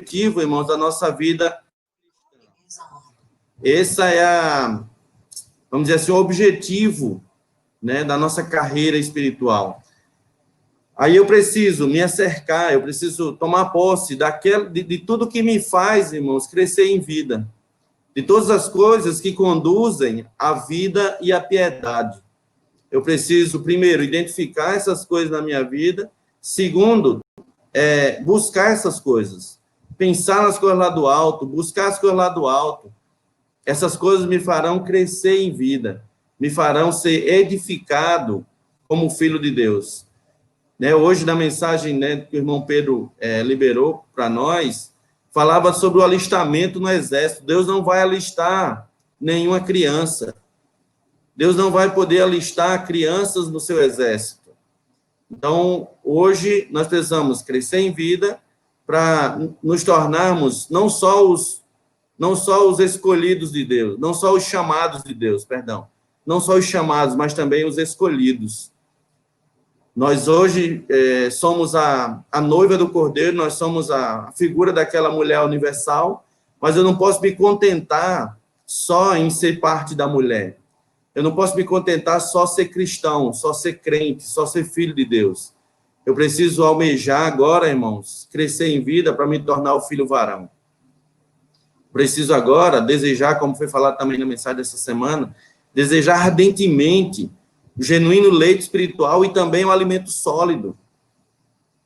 objetivo, irmãos, da nossa vida. Esse é vamos dizer assim, o objetivo, né, da nossa carreira espiritual. Aí eu preciso me acercar, eu preciso tomar posse de tudo que me faz, irmãos, crescer em vida. De todas as coisas que conduzem à vida e à piedade. Eu preciso, primeiro, identificar essas coisas na minha vida. Segundo, buscar essas coisas. Pensar nas coisas lá do alto, buscar as coisas lá do alto. Essas coisas me farão crescer em vida, me farão ser edificado como filho de Deus. Né, hoje, na mensagem, né, que o irmão Pedro liberou para nós, falava sobre o alistamento no exército. Deus não vai alistar nenhuma criança. Deus não vai poder alistar crianças no seu exército. Então, hoje, nós precisamos crescer em vida para nos tornarmos não só os escolhidos de Deus, não só os chamados de Deus, perdão. Não só os chamados, mas também os escolhidos. Nós hoje somos a noiva do Cordeiro, nós somos a figura daquela mulher universal, mas eu não posso me contentar só em ser parte da mulher. Eu não posso me contentar só ser cristão, só ser crente, só ser filho de Deus. Eu preciso almejar agora, irmãos, crescer em vida para me tornar o filho varão. Preciso agora desejar, como foi falado também na mensagem dessa semana, desejar ardentemente o genuíno leite espiritual e também o alimento sólido,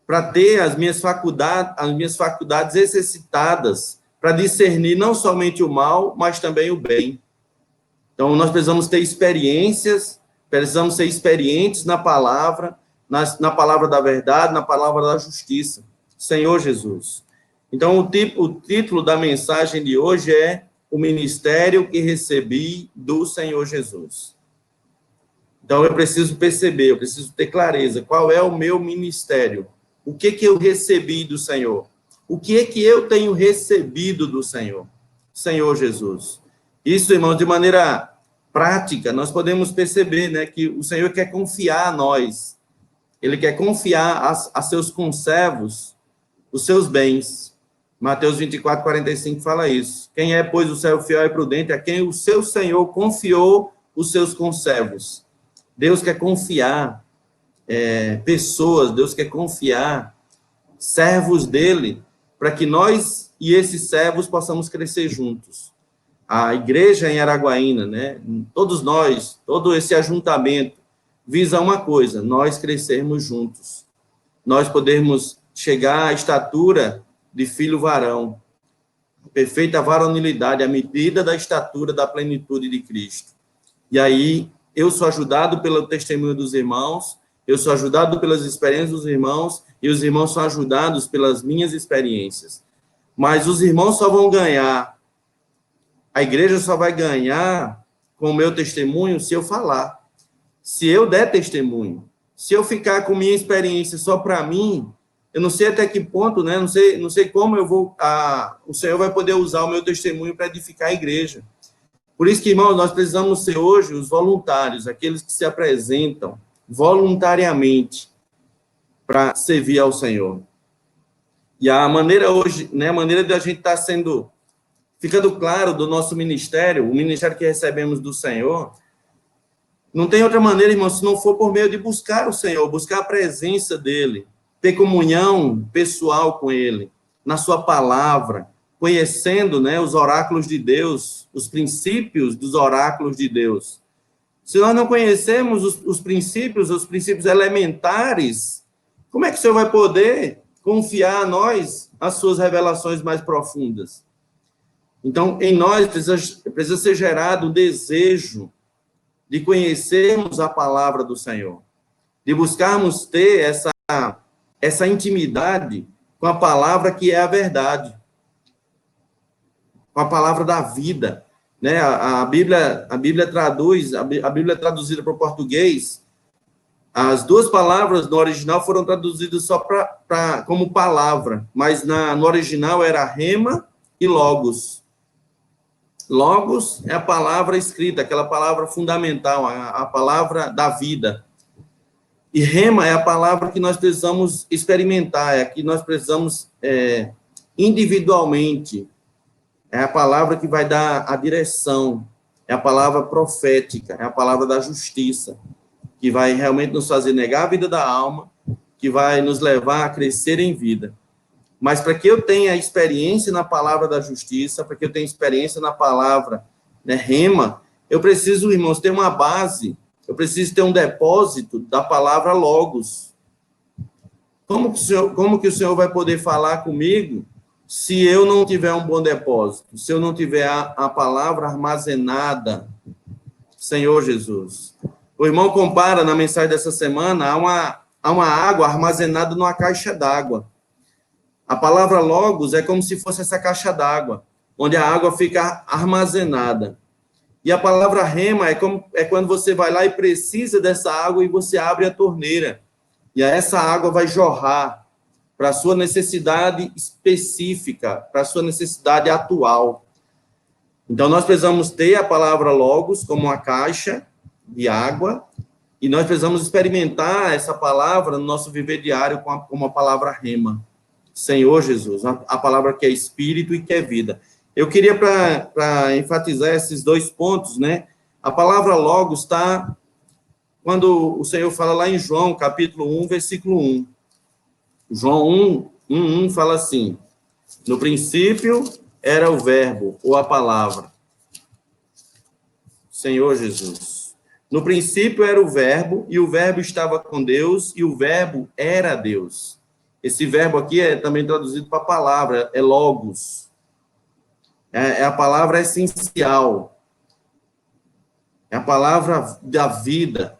para ter as minhas faculdades exercitadas, para discernir não somente o mal, mas também o bem. Então, nós precisamos ter experiências, precisamos ser experientes na palavra da verdade, na palavra da justiça. Senhor Jesus. Então, o título da mensagem de hoje é O Ministério que Recebi do Senhor Jesus. Então, eu preciso perceber, eu preciso ter clareza, qual é o meu ministério? O que eu recebi do Senhor? O que eu tenho recebido do Senhor? Senhor Jesus. Isso, irmãos, de maneira prática, nós podemos perceber, né, que o Senhor quer confiar a nós. Ele quer confiar a seus conservos os seus bens. Mateus 24, 45 fala isso. Quem é, pois, o servo fiel e prudente, a quem o seu Senhor confiou os seus conservos. Deus quer confiar pessoas, Deus quer confiar servos dele, para que nós e esses servos possamos crescer juntos. A igreja em Araguaína, né, todos nós, todo esse ajuntamento, visa uma coisa, nós crescermos juntos. Nós podermos chegar à estatura de filho varão, perfeita varonilidade, à medida da estatura da plenitude de Cristo. E aí, eu sou ajudado pelo testemunho dos irmãos, eu sou ajudado pelas experiências dos irmãos, e os irmãos são ajudados pelas minhas experiências. Mas os irmãos só vão ganhar, a igreja só vai ganhar com o meu testemunho se eu falar, se eu der testemunho. Se eu ficar com minha experiência só para mim, eu não sei até que ponto, né? Não sei como o Senhor vai poder usar o meu testemunho para edificar a igreja. Por isso que, irmãos, nós precisamos ser hoje os voluntários, aqueles que se apresentam voluntariamente para servir ao Senhor. E a maneira hoje, né, a maneira de a gente estar ficando claro do nosso ministério, o ministério que recebemos do Senhor, não tem outra maneira, irmão, se não for por meio de buscar o Senhor, buscar a presença dele, ter comunhão pessoal com ele, na sua palavra, conhecendo, né, os oráculos de Deus, os princípios dos oráculos de Deus. Se nós não conhecemos os princípios elementares, como é que o Senhor vai poder confiar a nós as suas revelações mais profundas? Então, em nós precisa ser gerado o desejo de conhecermos a palavra do Senhor, de buscarmos ter essa intimidade com a palavra que é a verdade, com a palavra da vida, né? A Bíblia traduz, a Bíblia traduzida para o português, as duas palavras no original foram traduzidas só como palavra, mas no original era rema e logos. Logos é a palavra escrita, aquela palavra fundamental, a palavra da vida. E rema é a palavra que nós precisamos experimentar, é a que nós precisamos individualmente. É a palavra que vai dar a direção, é a palavra profética, é a palavra da justiça, que vai realmente nos fazer negar a vida da alma, que vai nos levar a crescer em vida. Mas para que eu tenha experiência na palavra da justiça, para que eu tenha experiência na palavra, né, rema, eu preciso, irmãos, ter uma base, eu preciso ter um depósito da palavra logos. Como que o Senhor vai poder falar comigo se eu não tiver um bom depósito, se eu não tiver a palavra armazenada? Senhor Jesus. O irmão compara na mensagem dessa semana a uma água armazenada numa caixa d'água. A palavra logos é como se fosse essa caixa d'água, onde a água fica armazenada. E a palavra rema é quando você vai lá e precisa dessa água e você abre a torneira. E essa água vai jorrar para a sua necessidade específica, para a sua necessidade atual. Então, nós precisamos ter a palavra logos como uma caixa de água, e nós precisamos experimentar essa palavra no nosso viver diário como a palavra rema. Senhor Jesus, a palavra que é espírito e que é vida. Eu queria, para enfatizar esses dois pontos, né? A palavra logos está quando o Senhor fala lá em João, capítulo 1, versículo 1. João 1 fala assim: no princípio era o verbo, ou a palavra. Senhor Jesus. No princípio era o verbo, e o verbo estava com Deus, e o verbo era Deus. Esse verbo aqui é também traduzido para palavra, é logos. É a palavra essencial. É a palavra da vida.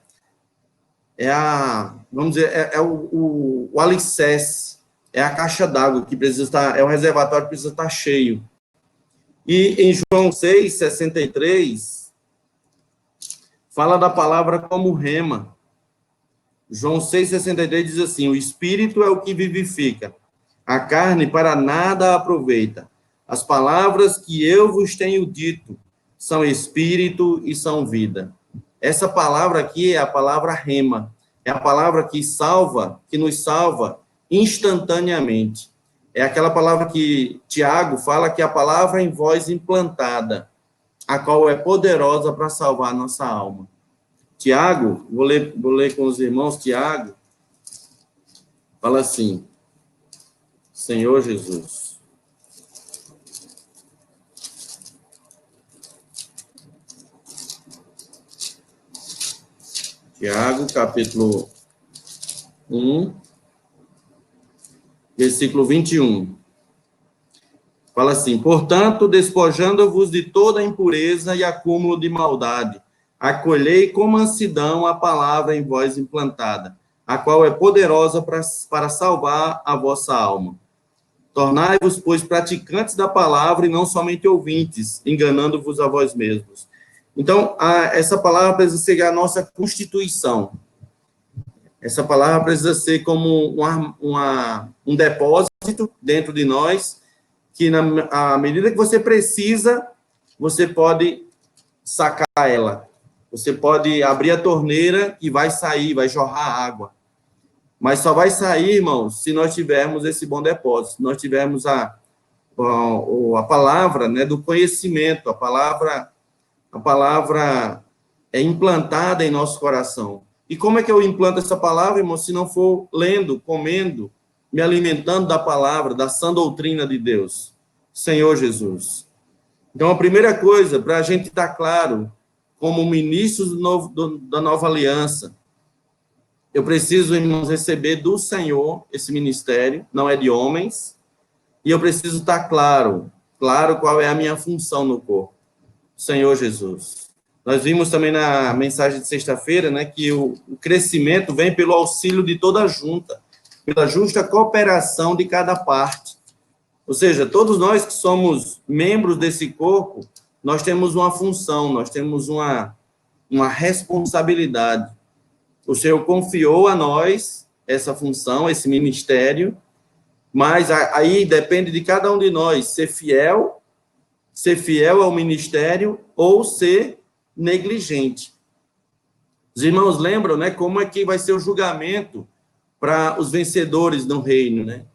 Vamos dizer, o alicerce. É a caixa d'água que precisa estar, é o reservatório que precisa estar cheio. E em João 6:63, fala da palavra como rema. João 6:63 diz assim: o Espírito é o que vivifica, a carne para nada aproveita. As palavras que eu vos tenho dito são Espírito e são vida. Essa palavra aqui é a palavra rema, é a palavra que salva, que nos salva instantaneamente. É aquela palavra que Tiago fala que é a palavra em voz implantada, a qual é poderosa para salvar a nossa alma. Tiago, vou ler com os irmãos, Tiago, fala assim: Senhor Jesus. Tiago, capítulo 1, versículo 21. Fala assim: portanto, despojando-vos de toda impureza e acúmulo de maldade, acolhei com mansidão a palavra em vós implantada, a qual é poderosa para salvar a vossa alma. Tornai-vos, pois, praticantes da palavra e não somente ouvintes, enganando-vos a vós mesmos. Então, essa palavra precisa ser a nossa constituição. Essa palavra precisa ser como um depósito dentro de nós, que à medida que você precisa, você pode sacar ela. Você pode abrir a torneira e vai sair, vai jorrar água. Mas só vai sair, irmãos, se nós tivermos esse bom depósito, se nós tivermos a palavra, né, do conhecimento, a palavra é implantada em nosso coração. E como é que eu implanto essa palavra, irmão, se não for lendo, comendo, me alimentando da palavra, da sã doutrina de Deus? Senhor Jesus. Então, a primeira coisa, para a gente estar claro, como ministros da nova aliança, eu preciso, irmãos, receber do Senhor esse ministério, não é de homens, e eu preciso estar claro qual é a minha função no corpo. Senhor Jesus. Nós vimos também na mensagem de sexta-feira, né, que o crescimento vem pelo auxílio de toda a junta, pela justa cooperação de cada parte. Ou seja, todos nós que somos membros desse corpo, nós temos uma função, nós temos uma responsabilidade. O Senhor confiou a nós essa função, esse ministério, mas aí depende de cada um de nós ser fiel ao ministério ou ser negligente. Os irmãos lembram, né, como é que vai ser o julgamento para os vencedores no reino, né?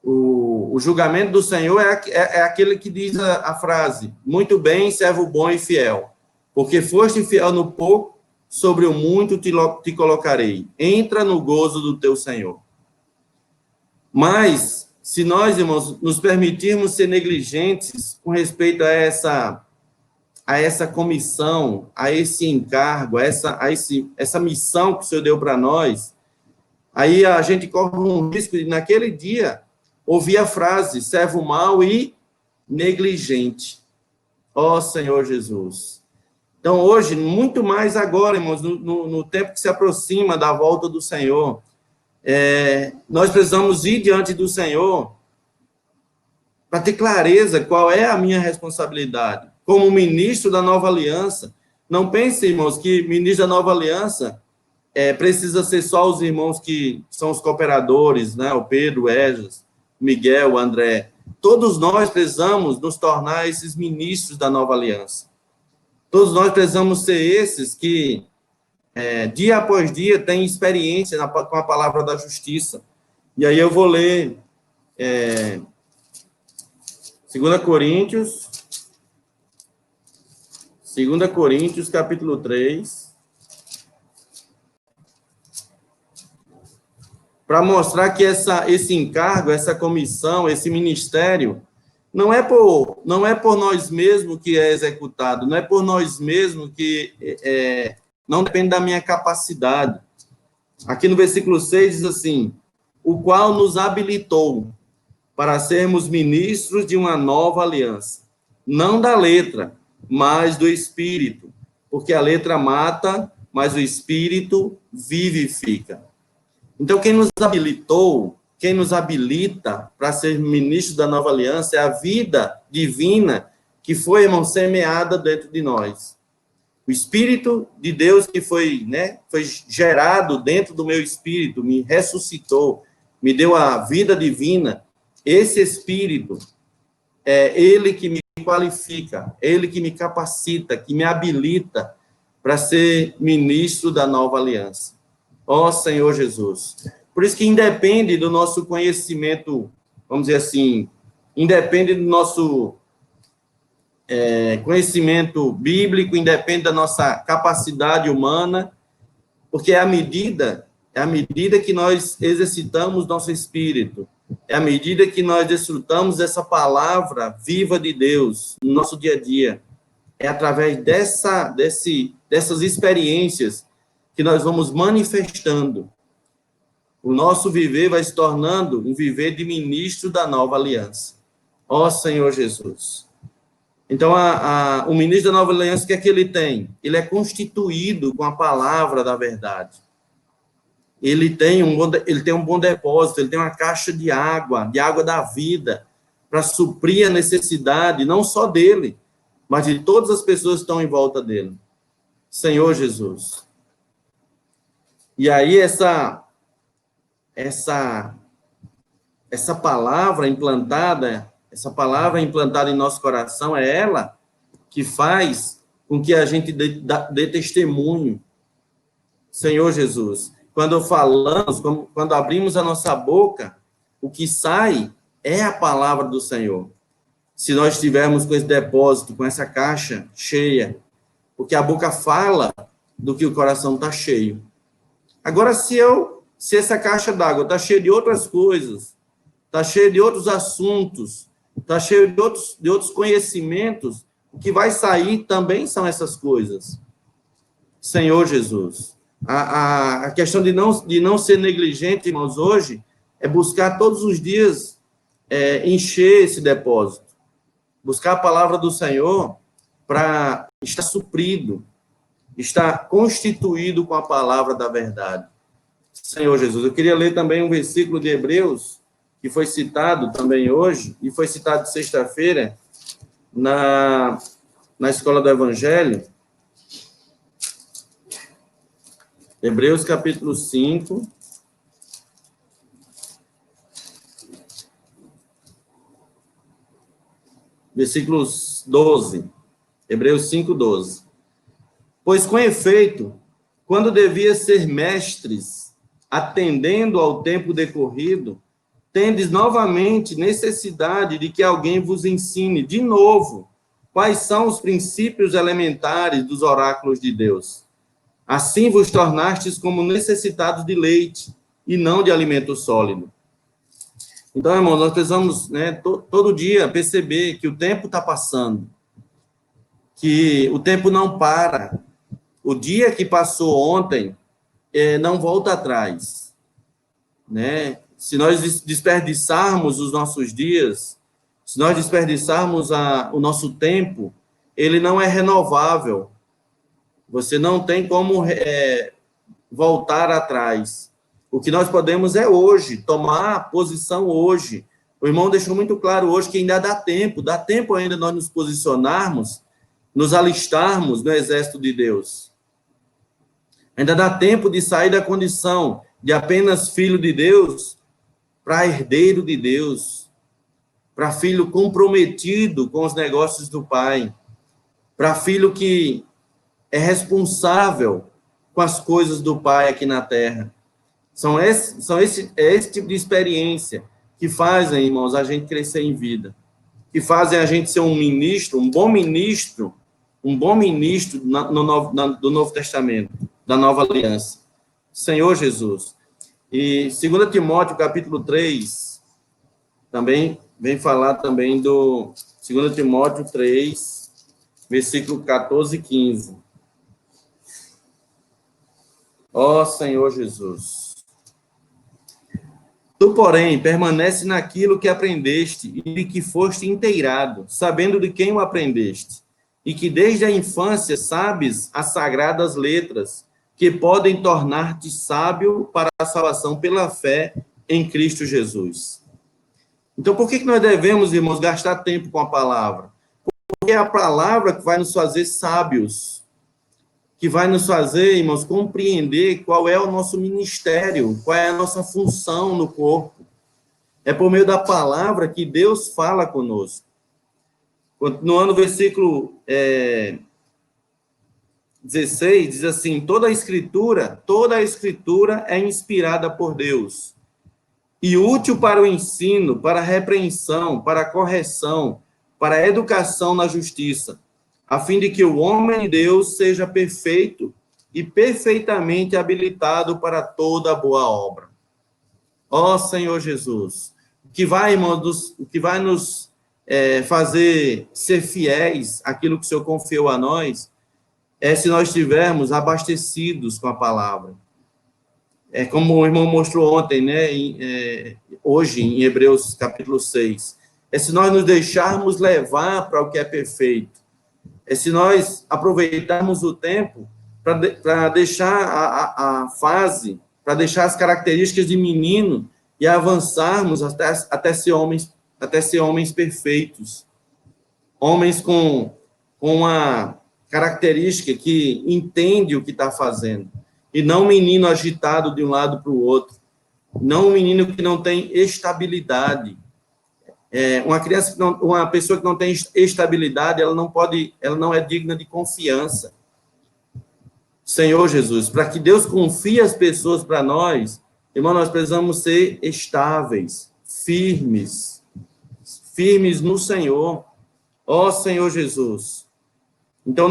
O julgamento do Senhor é aquele que diz a frase: muito bem, servo bom e fiel, porque foste fiel no pouco, sobre o muito te colocarei. Entra no gozo do teu Senhor. Mas, se nós, irmãos, nos permitirmos ser negligentes com respeito a essa comissão, a esse encargo, a essa missão que o Senhor deu para nós, aí a gente corre um risco de, naquele dia, ouvir a frase, servo mau e negligente. Ó Senhor Jesus. Então, hoje, muito mais agora, irmãos, no tempo que se aproxima da volta do Senhor, nós precisamos ir diante do Senhor para ter clareza qual é a minha responsabilidade. Como ministro da nova aliança, não pense, irmãos, que ministro da nova aliança precisa ser só os irmãos que são os cooperadores, né? O Pedro, o Esdras, o Miguel, o André. Todos nós precisamos nos tornar esses ministros da nova aliança. Todos nós precisamos ser esses que, dia após dia, têm experiência com a palavra da justiça. E aí eu vou ler 2 Coríntios, capítulo 3, para mostrar que esse encargo, essa comissão, esse ministério, não é por nós mesmos que é executado, não é por nós mesmos que não depende da minha capacidade. Aqui no versículo 6 diz assim: o qual nos habilitou para sermos ministros de uma nova aliança, não da letra, mas do Espírito, porque a letra mata, mas o Espírito vivifica. Então, quem nos habilitou, quem nos habilita para ser ministro da nova aliança é a vida divina que foi, irmão, semeada dentro de nós. O Espírito de Deus que foi gerado dentro do meu espírito, me ressuscitou, me deu a vida divina. Esse Espírito é ele que me qualifica, ele que me capacita, que me habilita para ser ministro da nova aliança. Ó Senhor Jesus. Por isso que independe do nosso conhecimento, vamos dizer assim, independe do nosso conhecimento bíblico, independe da nossa capacidade humana, porque é à medida que nós exercitamos nosso espírito, é à medida que nós desfrutamos dessa palavra viva de Deus no nosso dia a dia, é através dessas experiências que nós vamos manifestando. O nosso viver vai se tornando um viver de ministro da nova aliança. Ó Senhor Jesus. Então, o ministro da nova aliança, o que é que ele tem? Ele é constituído com a palavra da verdade. Ele tem um bom depósito, ele tem uma caixa de água da vida, para suprir a necessidade, não só dele, mas de todas as pessoas que estão em volta dele. Senhor Jesus. E aí, essa palavra implantada em nosso coração, é ela que faz com que a gente dê testemunho. Senhor Jesus, quando falamos, quando abrimos a nossa boca, o que sai é a palavra do Senhor. Se nós estivermos com esse depósito, com essa caixa cheia, porque a boca fala do que o coração está cheio. Agora, se essa caixa d'água está cheia de outras coisas, está cheia de outros assuntos, está cheia de outros conhecimentos, o que vai sair também são essas coisas. Senhor Jesus. A questão de não ser negligente, irmãos, hoje, é buscar todos os dias encher esse depósito. Buscar a palavra do Senhor para estar suprido, estar constituído com a palavra da verdade. Senhor Jesus, eu queria ler também um versículo de Hebreus, que foi citado também hoje, e foi citado sexta-feira, na Escola do Evangelho. Hebreus, capítulo 5. Versículos 12. Hebreus 5, 12. Pois, com efeito, quando devia ser mestres, atendendo ao tempo decorrido, tendes novamente necessidade de que alguém vos ensine de novo quais são os princípios elementares dos oráculos de Deus. Assim vos tornastes como necessitados de leite e não de alimento sólido. Então, irmão, nós precisamos, né, todo dia perceber que o tempo está passando, que o tempo não para. O dia que passou ontem não volta atrás, né? Se nós desperdiçarmos os nossos dias, se nós desperdiçarmos o nosso tempo, ele não é renovável. Você não tem como voltar atrás. O que nós podemos é hoje, tomar posição hoje. O irmão deixou muito claro hoje que ainda dá tempo ainda nós nos posicionarmos, nos alistarmos no exército de Deus. Ainda dá tempo de sair da condição de apenas filho de Deus para herdeiro de Deus, para filho comprometido com os negócios do Pai, para filho que é responsável com as coisas do Pai aqui na terra. Esse tipo de experiência que fazem, irmãos, a gente crescer em vida, que fazem a gente ser um ministro, um bom ministro do Novo Testamento, da Nova Aliança. Senhor Jesus. E 2 Timóteo, capítulo 3, também vem falar também do 2 Timóteo 3, versículo 14 e 15. Ó Senhor Jesus. Tu, porém, permanece naquilo que aprendeste e de que foste inteirado, sabendo de quem o aprendeste, e que desde a infância sabes as sagradas letras, que podem tornar-te sábio para a salvação pela fé em Cristo Jesus. Então, por que nós devemos, irmãos, gastar tempo com a palavra? Porque é a palavra que vai nos fazer sábios, que vai nos fazer, irmãos, compreender qual é o nosso ministério, qual é a nossa função no corpo. É por meio da palavra que Deus fala conosco. Continuando o versículo 16, diz assim: toda a escritura é inspirada por Deus e útil para o ensino, para a repreensão, para a correção, para a educação na justiça, a fim de que o homem de Deus seja perfeito e perfeitamente habilitado para toda boa obra. Ó Senhor Jesus, o que vai nos fazer ser fiéis àquilo que o Senhor confiou a nós, se nós estivermos abastecidos com a palavra. É como o irmão mostrou ontem, né, hoje, em Hebreus capítulo 6. É se nós nos deixarmos levar para o que é perfeito. É se nós aproveitarmos o tempo para deixar a fase, para deixar as características de menino e avançarmos até ser homens perfeitos. Homens com uma característica que entende o que está fazendo. E não um menino agitado de um lado para o outro. Não um menino que não tem estabilidade. Uma pessoa que não tem estabilidade, ela não é digna de confiança. Senhor Jesus, para que Deus confie as pessoas para nós, irmão, nós precisamos ser estáveis, firmes no Senhor. Ó Senhor Jesus. Então,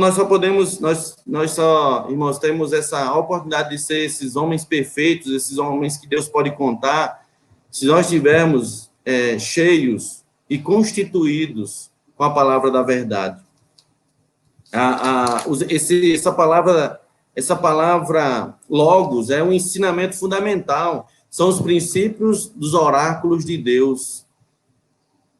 irmãos, temos essa oportunidade de ser esses homens perfeitos, esses homens que Deus pode contar, se nós tivermos cheios e constituídos com a palavra da verdade. Essa palavra logos é um ensinamento fundamental, são os princípios dos oráculos de Deus.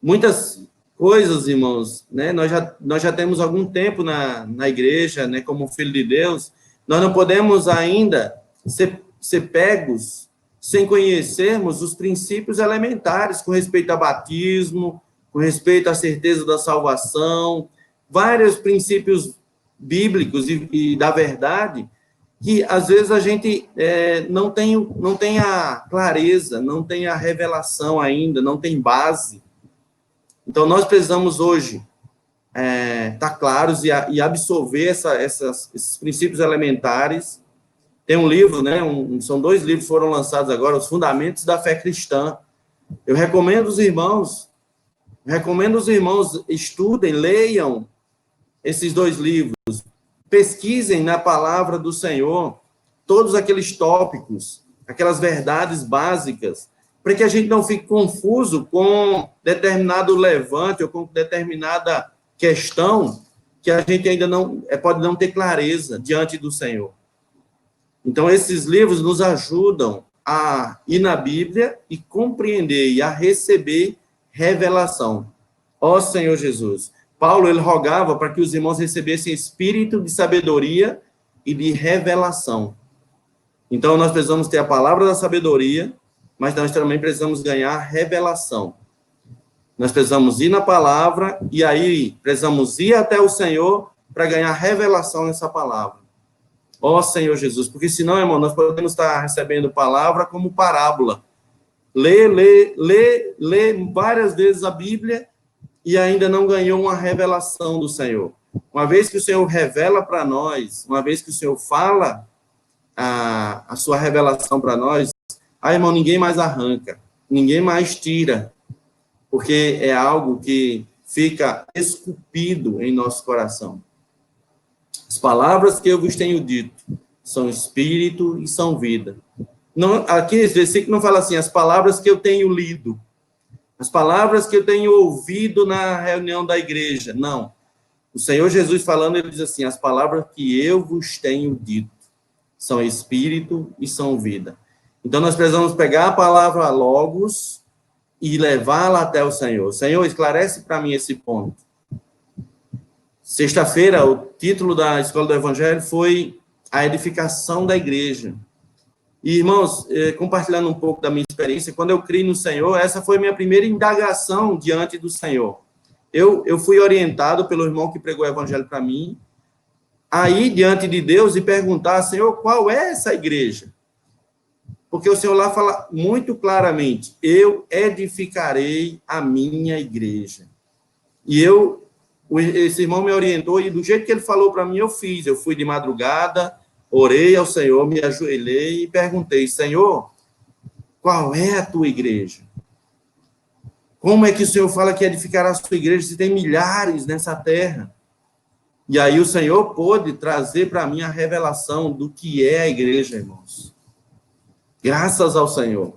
Muitas coisas, irmãos, né? Nós já temos algum tempo na igreja, né, como filho de Deus, nós não podemos ainda ser pegos sem conhecermos os princípios elementares com respeito a batismo, com respeito à certeza da salvação, vários princípios bíblicos e da verdade, que às vezes a gente não tem a clareza, não tem a revelação ainda, não tem base. Então, nós precisamos hoje estar claros e absorver esses princípios elementares. Tem um livro, né? São 2 livros que foram lançados agora, Os Fundamentos da Fé Cristã. Eu recomendo os irmãos estudem, leiam esses 2 livros, pesquisem na palavra do Senhor todos aqueles tópicos, aquelas verdades básicas, para que a gente não fique confuso com determinado levante ou com determinada questão que a gente ainda pode não ter clareza diante do Senhor. Então, esses livros nos ajudam a ir na Bíblia e compreender e a receber revelação. Ó Senhor Jesus. Paulo, ele rogava para que os irmãos recebessem espírito de sabedoria e de revelação. Então, nós precisamos ter a palavra da sabedoria, mas nós também precisamos ganhar revelação. Nós precisamos ir na palavra e aí precisamos ir até o Senhor para ganhar revelação nessa palavra. Ó Senhor Jesus, porque senão, irmão, nós podemos estar recebendo palavra como parábola. Lê várias vezes a Bíblia e ainda não ganhou uma revelação do Senhor. Uma vez que o Senhor revela para nós, uma vez que o Senhor fala a sua revelação para nós, irmão, ninguém mais arranca, ninguém mais tira, porque é algo que fica esculpido em nosso coração. As palavras que eu vos tenho dito são espírito e são vida. Não, aqui esse versículo não fala assim, as palavras que eu tenho lido, as palavras que eu tenho ouvido na reunião da igreja. Não. O Senhor Jesus falando, ele diz assim, as palavras que eu vos tenho dito são espírito e são vida. Então, nós precisamos pegar a palavra logos e levá-la até o Senhor. Senhor, esclarece para mim esse ponto. Sexta-feira, o título da Escola do Evangelho foi a edificação da igreja. E, irmãos, compartilhando um pouco da minha experiência, quando eu criei no Senhor, essa foi a minha primeira indagação diante do Senhor. Eu fui orientado pelo irmão que pregou o Evangelho para mim, a ir diante de Deus e perguntar, Senhor, qual é essa igreja? Porque o Senhor lá fala muito claramente, eu edificarei a minha igreja. E esse irmão me orientou, e do jeito que ele falou para mim, eu fiz. Eu fui de madrugada, orei ao Senhor, me ajoelhei e perguntei, Senhor, qual é a tua igreja? Como é que o Senhor fala que edificará a sua igreja se tem milhares nessa terra? E aí o Senhor pôde trazer para mim a revelação do que é a igreja, irmãos. Graças ao Senhor.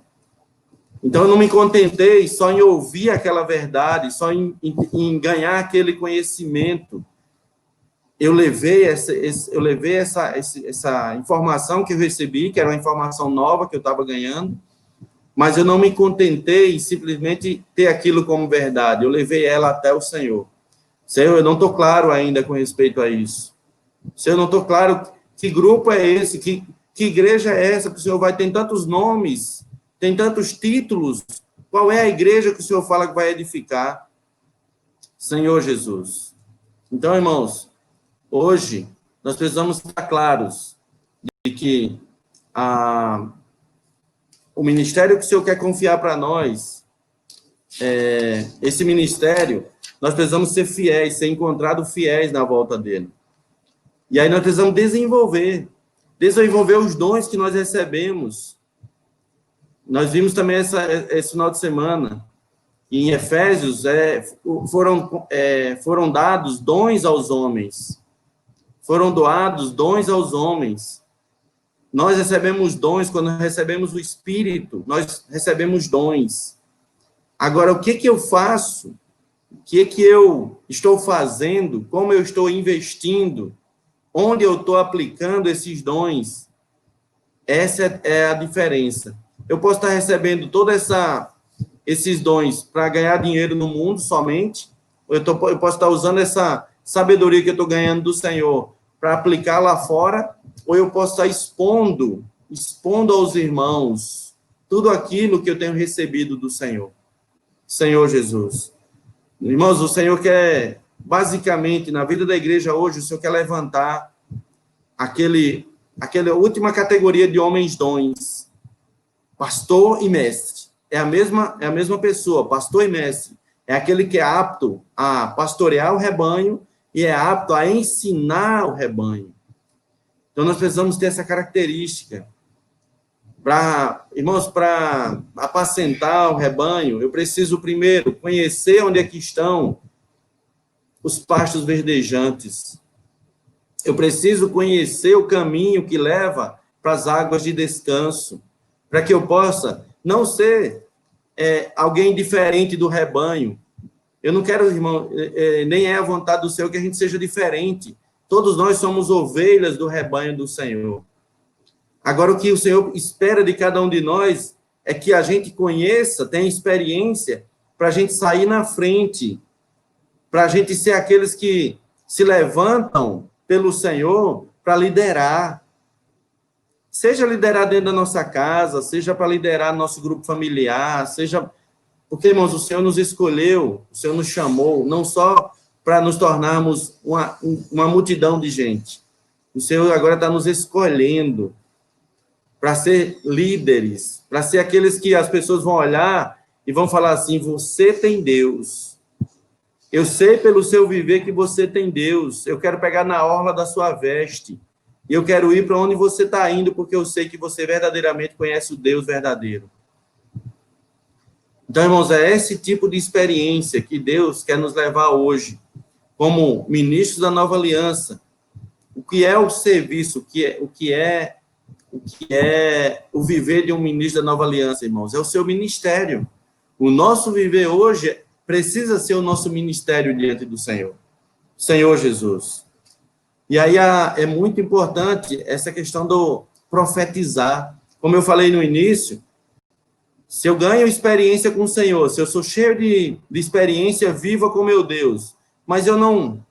Então, eu não me contentei só em ouvir aquela verdade, só em ganhar aquele conhecimento. Eu levei essa informação que eu recebi, que era uma informação nova que eu estava ganhando, mas eu não me contentei em simplesmente ter aquilo como verdade. Eu levei ela até o Senhor. Senhor, eu não estou claro ainda com respeito a isso. Senhor, eu não estou claro que grupo é esse, que igreja é essa que o Senhor vai ter tantos nomes, tem tantos títulos. Qual é a igreja que o Senhor fala que vai edificar? Senhor Jesus. Então, irmãos, hoje nós precisamos estar claros de que o ministério que o Senhor quer confiar para nós, esse ministério, nós precisamos ser fiéis, ser encontrados fiéis na volta dele. E aí nós precisamos desenvolver os dons que nós recebemos. Nós vimos também esse final de semana, em Efésios, foram dados dons aos homens. Foram doados dons aos homens. Nós recebemos dons, quando recebemos o Espírito, nós recebemos dons. Agora, o que eu faço? O que eu estou fazendo? Como eu estou investindo? Onde eu estou aplicando esses dons? Essa é a diferença. Eu posso estar recebendo todos esses dons para ganhar dinheiro no mundo somente, ou eu posso estar usando essa sabedoria que eu estou ganhando do Senhor para aplicar lá fora, ou eu posso estar expondo aos irmãos tudo aquilo que eu tenho recebido do Senhor. Senhor Jesus. Irmãos, o Senhor quer, basicamente, na vida da igreja hoje, o Senhor quer levantar aquela última categoria de homens dons, pastor e mestre. É a mesma pessoa, pastor e mestre. É aquele que é apto a pastorear o rebanho e é apto a ensinar o rebanho. Então, nós precisamos ter essa característica. Irmãos, para apacentar o rebanho, eu preciso primeiro conhecer onde é que estão os pastos verdejantes. Eu preciso conhecer o caminho que leva para as águas de descanso, para que eu possa não ser alguém diferente do rebanho. Eu não quero, irmão, nem é a vontade do Senhor que a gente seja diferente. Todos nós somos ovelhas do rebanho do Senhor. Agora, o que o Senhor espera de cada um de nós é que a gente conheça, tenha experiência, para a gente sair na frente, para a gente ser aqueles que se levantam pelo Senhor para liderar. Seja liderar dentro da nossa casa, seja para liderar nosso grupo familiar, seja... Porque, irmãos, o Senhor nos escolheu, o Senhor nos chamou, não só para nos tornarmos uma multidão de gente. O Senhor agora está nos escolhendo para ser líderes, para ser aqueles que as pessoas vão olhar e vão falar assim: você tem Deus. Eu sei pelo seu viver que você tem Deus. Eu quero pegar na orla da sua veste. E eu quero ir para onde você está indo, porque eu sei que você verdadeiramente conhece o Deus verdadeiro. Então, irmãos, é esse tipo de experiência que Deus quer nos levar hoje, como ministros da nova aliança. O que é o serviço, o que é o viver de um ministro da nova aliança, irmãos? É o seu ministério. O nosso viver hoje precisa ser o nosso ministério diante do Senhor. Senhor Jesus. E aí é muito importante essa questão do profetizar. Como eu falei no início, se eu ganho experiência com o Senhor, se eu sou cheio de experiência viva com meu Deus, mas eu não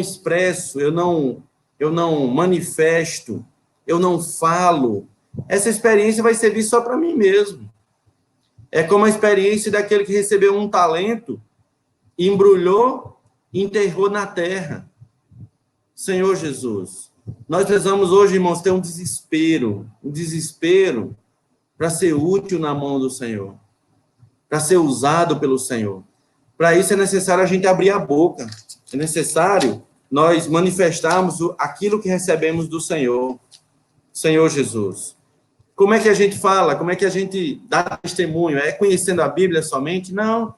expresso, eu não manifesto, eu não falo, essa experiência vai servir só para mim mesmo. É como a experiência daquele que recebeu um talento, embrulhou e enterrou na terra. Senhor Jesus, nós precisamos hoje, irmãos, ter um desespero para ser útil na mão do Senhor, para ser usado pelo Senhor. Para isso é necessário a gente abrir a boca, é necessário nós manifestarmos aquilo que recebemos do Senhor, Senhor Jesus. Como é que a gente fala? Como é que a gente dá testemunho? É conhecendo a Bíblia somente? Não.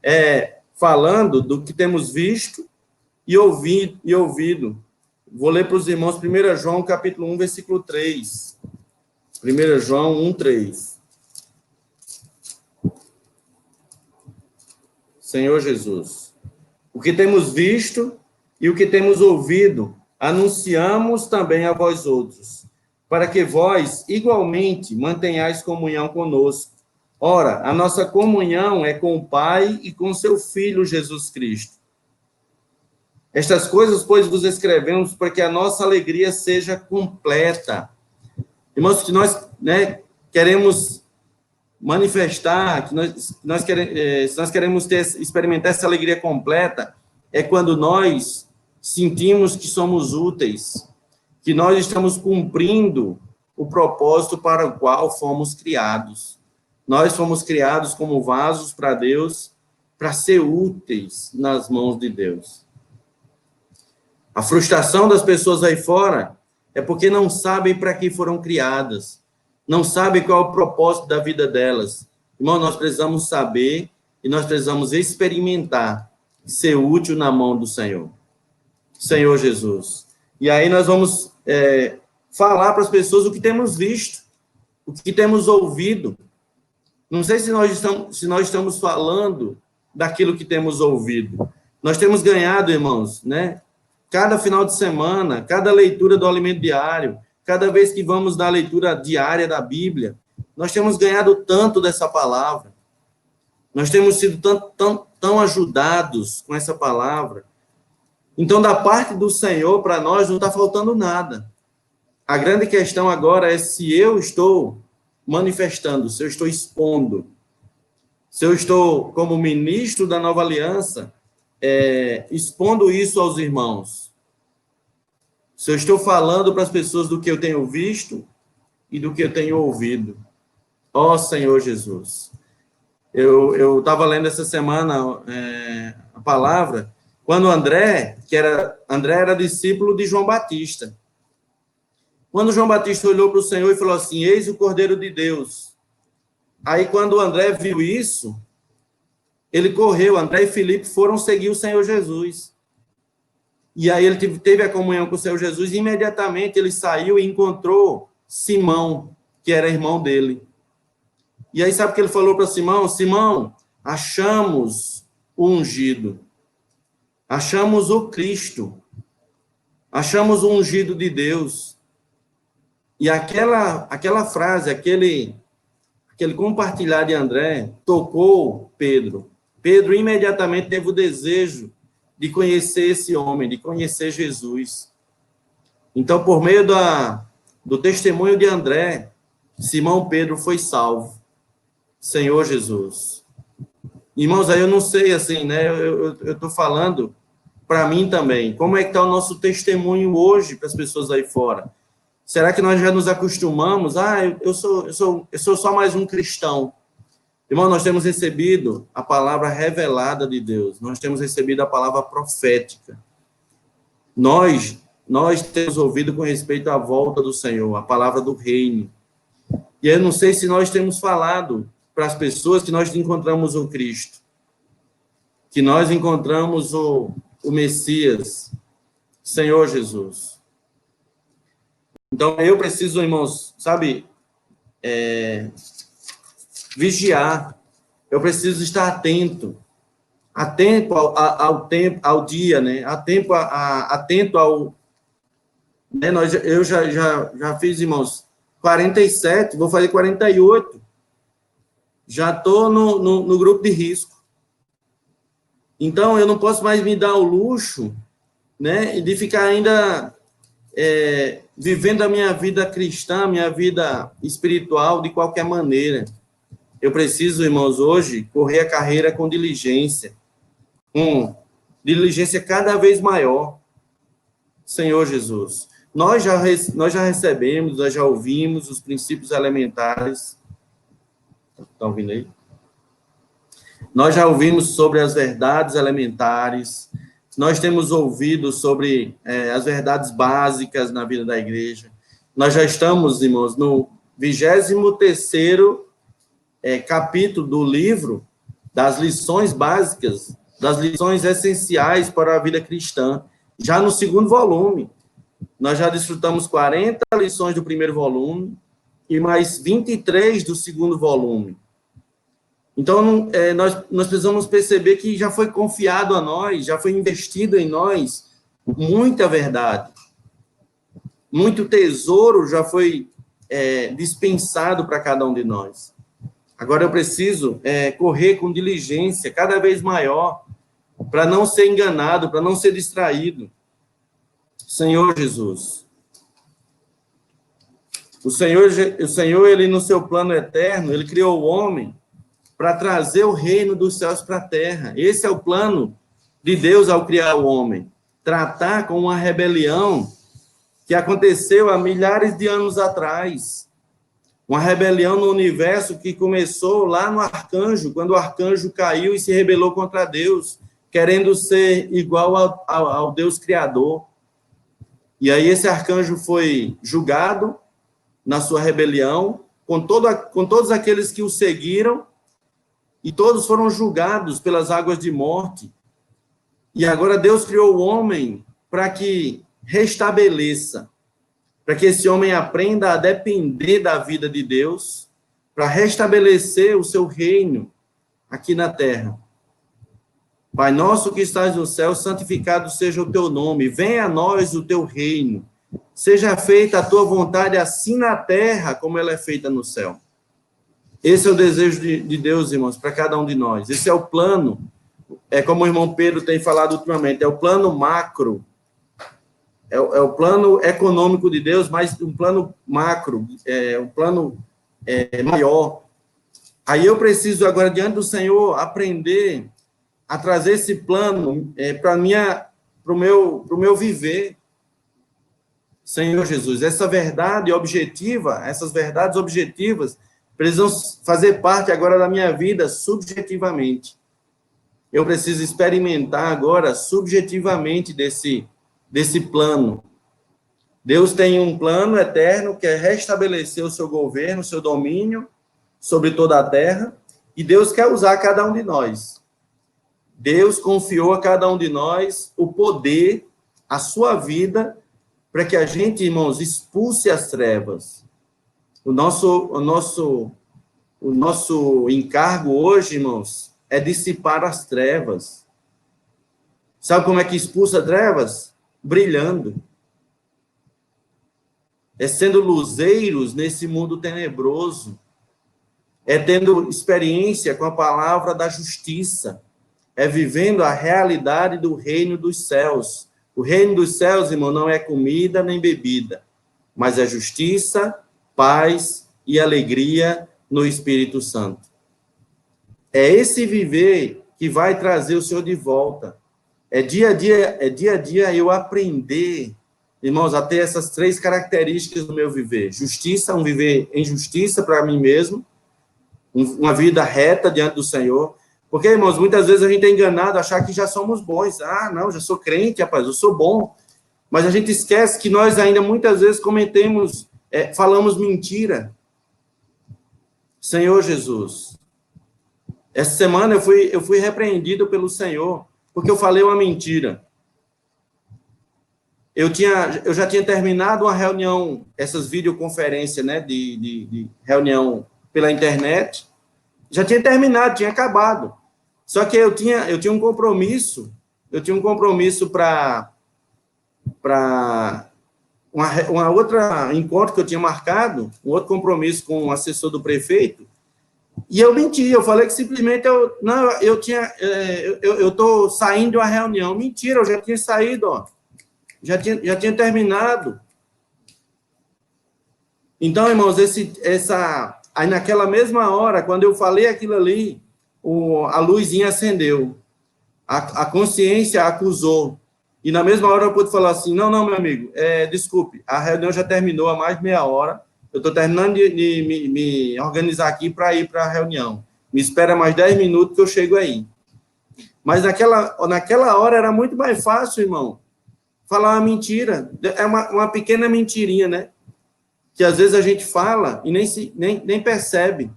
É falando do que temos visto e ouvido. Vou ler para os irmãos 1 João, capítulo 1, versículo 3. 1 João 1, 3. Senhor Jesus. O que temos visto e o que temos ouvido, anunciamos também a vós outros, para que vós, igualmente, mantenhais comunhão conosco. Ora, a nossa comunhão é com o Pai e com seu Filho Jesus Cristo. Estas coisas, pois, vos escrevemos para que a nossa alegria seja completa. Irmãos, que nós queremos manifestar, que nós queremos experimentar essa alegria completa, é quando nós sentimos que somos úteis, que nós estamos cumprindo o propósito para o qual fomos criados. Nós fomos criados como vasos para Deus, para ser úteis nas mãos de Deus. A frustração das pessoas aí fora é porque não sabem para que foram criadas, não sabem qual é o propósito da vida delas. Irmão, nós precisamos saber e nós precisamos experimentar ser útil na mão do Senhor. Senhor Jesus. E aí nós vamos falar para as pessoas o que temos visto, o que temos ouvido. Não sei se nós estamos falando daquilo que temos ouvido. Nós temos ganhado, irmãos, cada final de semana, cada leitura do alimento diário, cada vez que vamos na leitura diária da Bíblia, nós temos ganhado tanto dessa palavra. Nós temos sido tão ajudados com essa palavra. Então, da parte do Senhor, para nós, não está faltando nada. A grande questão agora é se eu estou manifestando, se eu estou expondo, se eu estou, como ministro da nova aliança, expondo isso aos irmãos. Se eu estou falando para as pessoas do que eu tenho visto e do que eu tenho ouvido. Ó Senhor Jesus. Eu estava lendo essa semana a palavra, quando André era discípulo de João Batista. Quando João Batista olhou para o Senhor e falou assim, eis o Cordeiro de Deus. Aí, quando o André viu isso, ele correu, André e Filipe foram seguir o Senhor Jesus. E aí ele teve a comunhão com o Senhor Jesus, e imediatamente ele saiu e encontrou Simão, que era irmão dele. E aí sabe o que ele falou para Simão? Simão, achamos o ungido, achamos o Cristo, achamos o ungido de Deus. E aquela frase, aquele compartilhar de André, tocou Pedro. Pedro imediatamente teve o desejo de conhecer esse homem, de conhecer Jesus. Então, por meio do testemunho de André, Simão Pedro foi salvo. Senhor Jesus. Irmãos, aí eu não sei, assim, né? Eu estou falando para mim também. Como é que está o nosso testemunho hoje para as pessoas aí fora? Será que nós já nos acostumamos? Eu sou só mais um cristão. Irmão, nós temos recebido a palavra revelada de Deus. Nós temos recebido a palavra profética. Nós temos ouvido com respeito à volta do Senhor, a palavra do reino. E eu não sei se nós temos falado para as pessoas que nós encontramos o Cristo, que nós encontramos o Messias, Senhor Jesus. Então, eu preciso, irmãos, sabe, vigiar. Eu preciso estar atento ao tempo, ao dia, né? Atento ao... Né? Eu já fiz, irmãos, 47, vou fazer 48. Já estou no grupo de risco. Então, eu não posso mais me dar o luxo, né, de ficar ainda vivendo a minha vida cristã, minha vida espiritual de qualquer maneira. Eu preciso, irmãos, hoje, correr a carreira com diligência. Diligência cada vez maior. Senhor Jesus. Nós já recebemos, nós já ouvimos os princípios elementares. Estão ouvindo aí? Nós já ouvimos sobre as verdades elementares, nós temos ouvido sobre as verdades básicas na vida da igreja. Nós já estamos, irmãos, no 23º capítulo do livro das lições básicas, das lições essenciais para a vida cristã. Já no 2º volume, nós já desfrutamos 40 lições do 1º volume e mais 23 do 2º volume. Então, nós precisamos perceber que já foi confiado a nós, já foi investido em nós muita verdade. Muito tesouro já foi dispensado para cada um de nós. Agora eu preciso correr com diligência cada vez maior para não ser enganado, para não ser distraído. Senhor Jesus. O Senhor, ele no seu plano eterno, ele criou o homem para trazer o reino dos céus para a terra. Esse é o plano de Deus ao criar o homem. Tratar com uma rebelião que aconteceu há milhares de anos atrás. Uma rebelião no universo que começou lá no arcanjo, quando o arcanjo caiu e se rebelou contra Deus, querendo ser igual ao Deus Criador. E aí esse arcanjo foi julgado na sua rebelião, com todos aqueles que o seguiram, e todos foram julgados pelas águas de morte. E agora Deus criou o homem para que restabeleça, para que esse homem aprenda a depender da vida de Deus, para restabelecer o seu reino aqui na terra. Pai nosso que estás no céu, santificado seja o teu nome, venha a nós o teu reino, seja feita a tua vontade assim na terra como ela é feita no céu. Esse é o desejo de Deus, irmãos, para cada um de nós. Esse é o plano, como o irmão Pedro tem falado ultimamente, é o plano macro, é o plano econômico de Deus, mas um plano macro, um plano maior. Aí eu preciso agora, diante do Senhor, aprender a trazer esse plano para o meu viver. Senhor Jesus, essas verdades objetivas, precisam fazer parte agora da minha vida subjetivamente. Eu preciso experimentar agora subjetivamente desse plano. Deus tem um plano eterno que é restabelecer o seu governo, o seu domínio sobre toda a terra, e Deus quer usar cada um de nós. Deus confiou a cada um de nós o poder, a sua vida, para que a gente, irmãos, expulse as trevas. O nosso encargo hoje, irmãos, é dissipar as trevas. Sabe como é que expulsa trevas? Brilhando. É sendo luzeiros nesse mundo tenebroso. É tendo experiência com a palavra da justiça. É vivendo a realidade do reino dos céus. O reino dos céus, irmão, não é comida nem bebida, mas é justiça, paz e alegria no Espírito Santo. É esse viver que vai trazer o Senhor de volta. É dia a dia eu aprender, irmãos, a ter essas 3 características do meu viver. Justiça, um viver em justiça para mim mesmo, uma vida reta diante do Senhor. Porque, irmãos, muitas vezes a gente é enganado a achar que já somos bons. Ah, não, já sou crente, rapaz, eu sou bom. Mas a gente esquece que nós ainda muitas vezes falamos mentira. Senhor Jesus, essa semana eu fui repreendido pelo Senhor, porque eu falei uma mentira. Eu já tinha terminado uma reunião, essas videoconferências, né, de reunião pela internet, já tinha terminado, tinha acabado. Só que eu tinha um compromisso para uma outra encontro que eu tinha marcado, um outro compromisso com o assessor do prefeito, e eu menti, eu falei que simplesmente eu estou saindo de uma reunião. Mentira, eu já tinha saído, ó. Já tinha terminado. Então, irmãos, aí naquela mesma hora, quando eu falei aquilo ali, a luzinha acendeu. A consciência acusou. E na mesma hora eu pude falar assim, não, meu amigo, desculpe, a reunião já terminou há mais de meia hora, eu estou terminando de me organizar aqui para ir para a reunião. Me espera mais 10 minutos que eu chego aí. Mas naquela hora era muito mais fácil, irmão, falar uma mentira. É uma pequena mentirinha, né? Que às vezes a gente fala e nem percebe.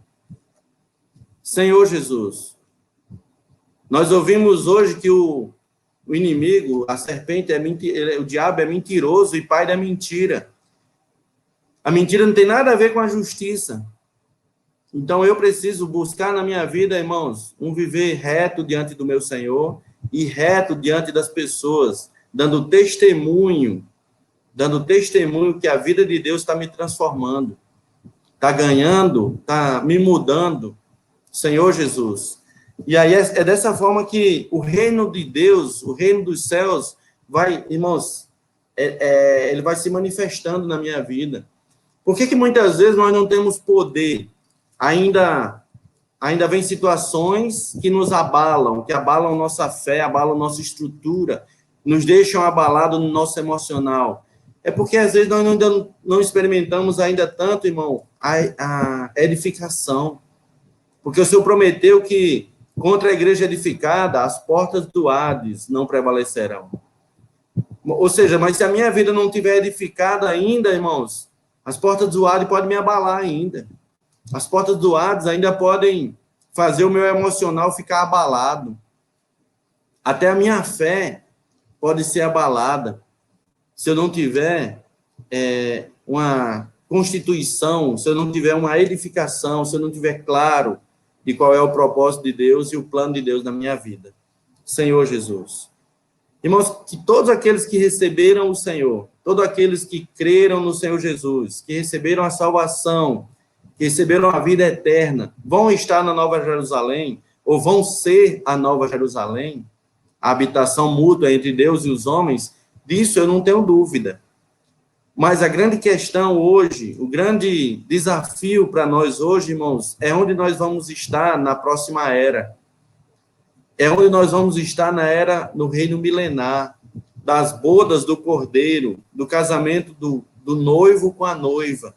Senhor Jesus, nós ouvimos hoje que o inimigo, a serpente, o diabo é mentiroso e pai da mentira. A mentira não tem nada a ver com a justiça. Então, eu preciso buscar na minha vida, irmãos, um viver reto diante do meu Senhor e reto diante das pessoas, dando testemunho que a vida de Deus está me transformando, está ganhando, está me mudando. Senhor Jesus. E aí é dessa forma que o reino de Deus, o reino dos céus, vai, irmãos, ele vai se manifestando na minha vida. Por que muitas vezes nós não temos poder? Ainda vem situações que nos abalam, que abalam nossa fé, abalam nossa estrutura, nos deixam abalados no nosso emocional. É porque às vezes nós não experimentamos ainda tanto, irmão, a edificação. Porque o Senhor prometeu que contra a igreja edificada, as portas do Hades não prevalecerão. Ou seja, mas se a minha vida não estiver edificada ainda, irmãos, as portas do Hades podem me abalar ainda. As portas do Hades ainda podem fazer o meu emocional ficar abalado. Até a minha fé pode ser abalada. Se eu não tiver uma constituição, se eu não tiver uma edificação, se eu não tiver claro de qual é o propósito de Deus e o plano de Deus na minha vida. Senhor Jesus. Irmãos, que todos aqueles que receberam o Senhor, todos aqueles que creram no Senhor Jesus, que receberam a salvação, que receberam a vida eterna, vão estar na Nova Jerusalém, ou vão ser a Nova Jerusalém, a habitação mútua entre Deus e os homens, disso eu não tenho dúvida. Mas a grande questão hoje, o grande desafio para nós hoje, irmãos, é onde nós vamos estar na próxima era. É onde nós vamos estar no reino milenar, das bodas do Cordeiro, do casamento do noivo com a noiva.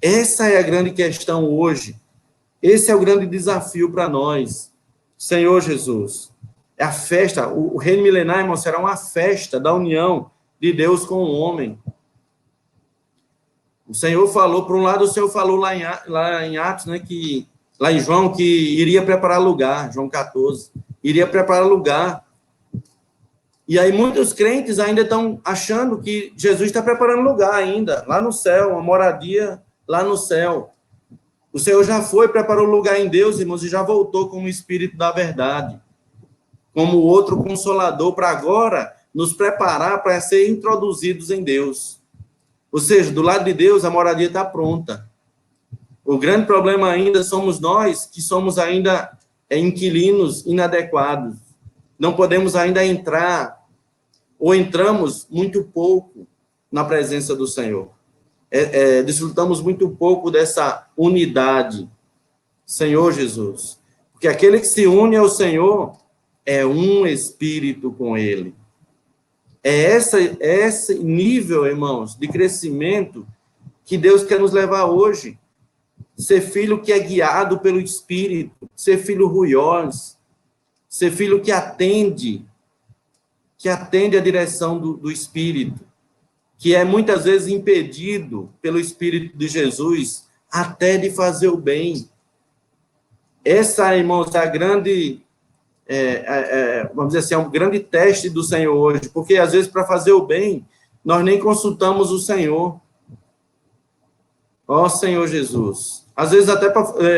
Essa é a grande questão hoje. Esse é o grande desafio para nós. Senhor Jesus, é a festa, o reino milenar, irmão, será uma festa da união de Deus com o homem. O Senhor falou, por um lado, o Senhor falou lá em Atos, né, que, lá em João, que iria preparar lugar, João 14, iria preparar lugar. E aí muitos crentes ainda estão achando que Jesus está preparando lugar ainda, lá no céu, uma moradia lá no céu. O Senhor já foi, preparou lugar em Deus, irmãos, e já voltou como o Espírito da verdade, como outro consolador, para agora nos preparar para ser introduzidos em Deus. Ou seja, do lado de Deus, a moradia está pronta. O grande problema ainda somos nós, que somos ainda inquilinos inadequados. Não podemos ainda entrar, ou entramos muito pouco na presença do Senhor. Desfrutamos muito pouco dessa unidade, Senhor Jesus. Porque aquele que se une ao Senhor é um espírito com Ele. É esse nível, irmãos, de crescimento que Deus quer nos levar hoje. Ser filho que é guiado pelo Espírito, ser filho ruiós, ser filho que atende a direção do Espírito, que é muitas vezes impedido pelo Espírito de Jesus até de fazer o bem. Essa, irmãos, é a grande, vamos dizer assim, é um grande teste do Senhor hoje, porque às vezes para fazer o bem, nós nem consultamos o Senhor. Ó Senhor Jesus. Às vezes até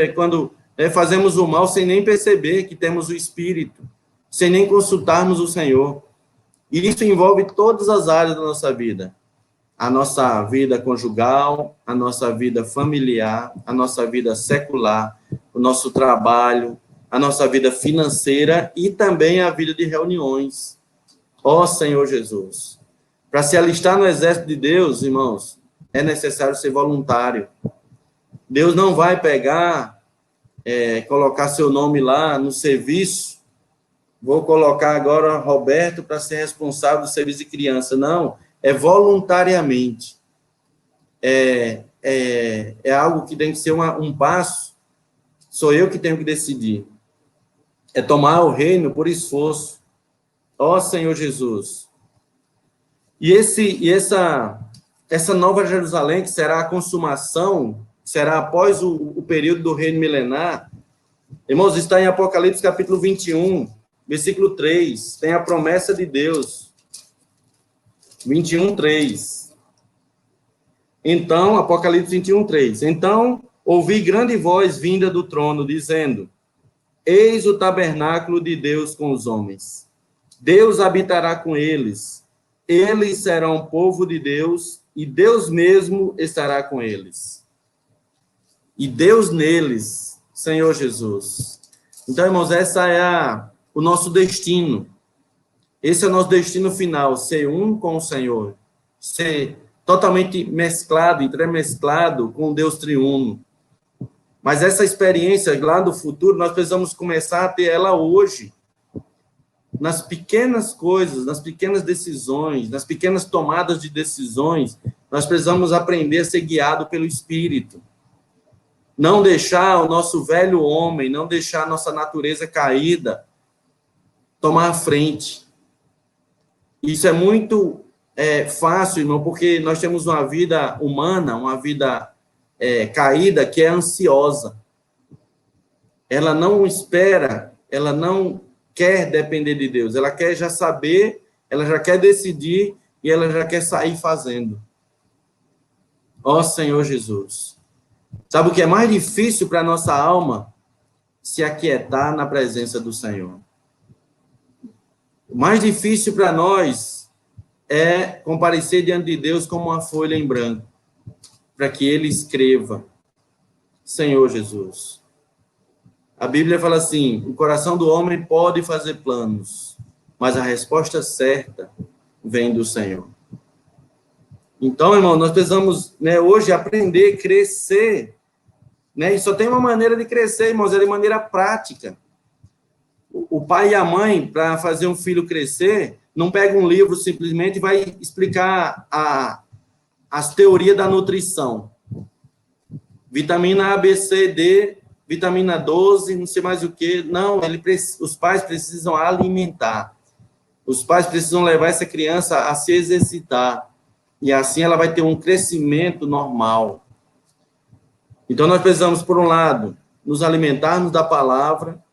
quando fazemos o mal sem nem perceber que temos o Espírito, sem nem consultarmos o Senhor. E isso envolve todas as áreas da nossa vida. A nossa vida conjugal, a nossa vida familiar, a nossa vida secular, o nosso trabalho, a nossa vida financeira e também a vida de reuniões. Ó Senhor Jesus. Para se alistar no exército de Deus, irmãos, é necessário ser voluntário. Deus não vai pegar, colocar seu nome lá no serviço. Vou colocar agora Roberto para ser responsável do serviço de criança. Não, é voluntariamente. É algo que tem que ser um passo. Sou eu que tenho que decidir. É tomar o reino por esforço. Ó Senhor Jesus. E essa nova Jerusalém, que será a consumação, será após o período do reino milenar, irmãos, está em Apocalipse capítulo 21, versículo 3, tem a promessa de Deus. 21, 3. Então, Apocalipse 21, 3. Então, ouvi grande voz vinda do trono, dizendo: Eis o tabernáculo de Deus com os homens. Deus habitará com eles. Eles serão povo de Deus, e Deus mesmo estará com eles. E Deus neles, Senhor Jesus. Então, irmãos, essa é o nosso destino. Esse é o nosso destino final, ser um com o Senhor. Ser totalmente mesclado, entremesclado com Deus triuno. Mas essa experiência lá do futuro, nós precisamos começar a ter ela hoje. Nas pequenas coisas, nas pequenas decisões, nas pequenas tomadas de decisões, nós precisamos aprender a ser guiado pelo Espírito. Não deixar o nosso velho homem, não deixar a nossa natureza caída tomar a frente. Isso é muito fácil, irmão, porque nós temos uma vida humana, uma vida caída, que é ansiosa. Ela não espera, ela não quer depender de Deus, ela quer já saber, ela já quer decidir e ela já quer sair fazendo. Ó Senhor Jesus. Sabe o que é mais difícil para a nossa alma? Se aquietar na presença do Senhor. O mais difícil para nós é comparecer diante de Deus como uma folha em branco, para que Ele escreva, Senhor Jesus. A Bíblia fala assim: o coração do homem pode fazer planos, mas a resposta certa vem do Senhor. Então, irmão, nós precisamos, hoje aprender a crescer, e só tem uma maneira de crescer, irmãos, é de maneira prática. O pai e a mãe, para fazer um filho crescer, não pega um livro simplesmente e vai explicar as teorias da nutrição. Vitamina A, B, C, D, vitamina 12, não sei mais o que. Não, os pais precisam alimentar. Os pais precisam levar essa criança a se exercitar. E assim ela vai ter um crescimento normal. Então nós precisamos, por um lado, nos alimentarmos da palavra,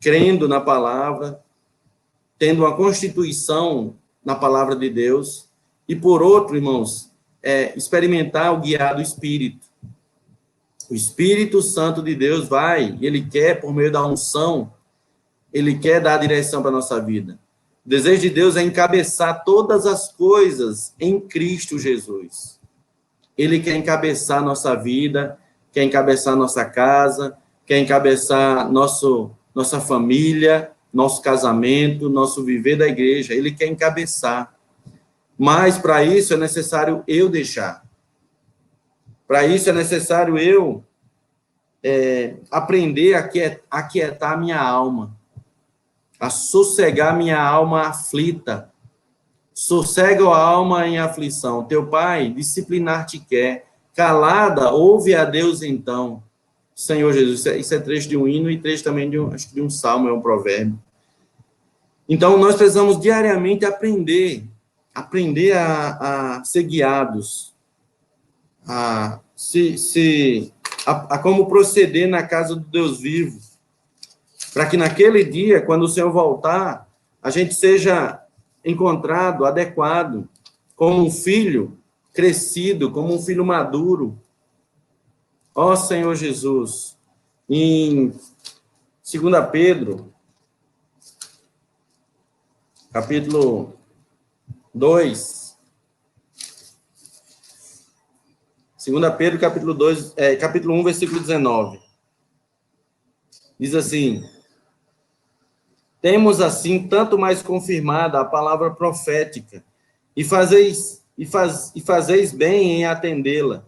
crendo na palavra, tendo uma constituição na palavra de Deus, e por outro, irmãos, experimentar o guiar do Espírito. O Espírito Santo de Deus vai, ele quer, por meio da unção, ele quer dar a direção para a nossa vida. O desejo de Deus é encabeçar todas as coisas em Cristo Jesus. Ele quer encabeçar nossa vida, quer encabeçar nossa casa, quer encabeçar nossa família, nosso casamento, nosso viver da igreja. Ele quer encabeçar. Mas, para isso, é necessário eu deixar. Para isso, é necessário eu aprender a aquietar a minha alma, a sossegar minha alma aflita. Sossega a alma em aflição. Teu pai disciplinar-te quer. Calada, ouve a Deus então. Senhor Jesus, isso é trecho de um hino e trecho também acho que de um salmo, é um provérbio. Então, nós precisamos diariamente aprender a ser guiados, a como proceder na casa do Deus vivo, para que naquele dia, quando o Senhor voltar, a gente seja encontrado adequado, como um filho crescido, como um filho maduro. Ó Senhor Jesus, em 2 Pedro, capítulo 2, 2 Pedro, capítulo 2, capítulo 1, versículo 19, diz assim: temos, assim, tanto mais confirmada a palavra profética, e fazeis bem em atendê-la,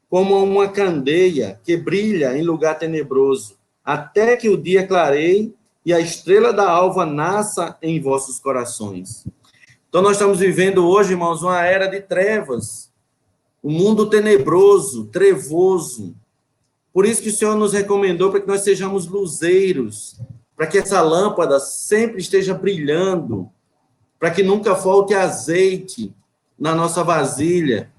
como uma candeia que brilha em lugar tenebroso, até que o dia clareie e a estrela da alva nasça em vossos corações. Então, nós estamos vivendo hoje, irmãos, uma era de trevas, um mundo tenebroso, trevoso. Por isso que o Senhor nos recomendou para que nós sejamos luzeiros, para que essa lâmpada sempre esteja brilhando, para que nunca falte azeite na nossa vasilha,